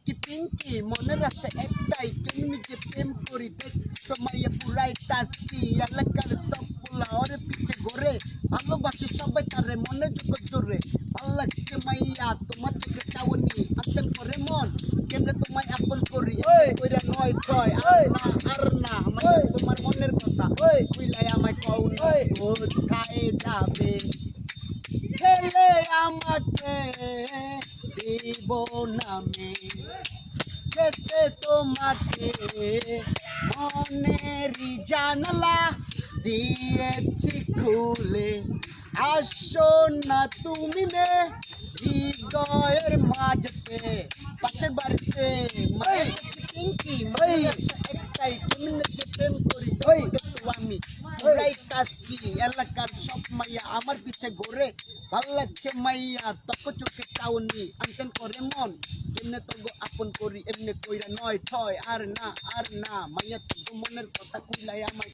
কি পিঙ্কি মনের আশা একটাই কেমনি যে প্রেম করি দেখ মাইয়া পুরাই টাস্কি এলাকার সব পোলা ওরে পিছে ঘরে ভালোবাসি সবাই তারে মনে যোগ জোরে ভাল লাগছে মাইয়া তোমার চোখে চাওনি আন্তন করে মন কেমনে তোমায় আপন করি কইরা নয় ছয় আর না মাইয়া তোমার মনের কথা কইলাই আমায় কও কোথায় যাবে ছেলে আমাকে দিব নামে যেতে তোমাকে মনেরই জানলা দিয়েছি খুলে আসো না তুমি মে হৃদয়ের মাঝতে পাশের বাড়িতে মায়ের পিঙ্কি মায়ের একটাই কেমনে যে প্রেম করি দেখতো আমি পুরাই টাস্কি এলাকার সব মাইয়া আমার পিছে ঘোরে ভাল লাগছে মাইয়া তক চোখে চাওনি আনতেন করে মন কেমনে তগো আপন করি এমনি কইরা নয় ছয় আর না মাইয়া তগো মনের কথা কইলাই আমায়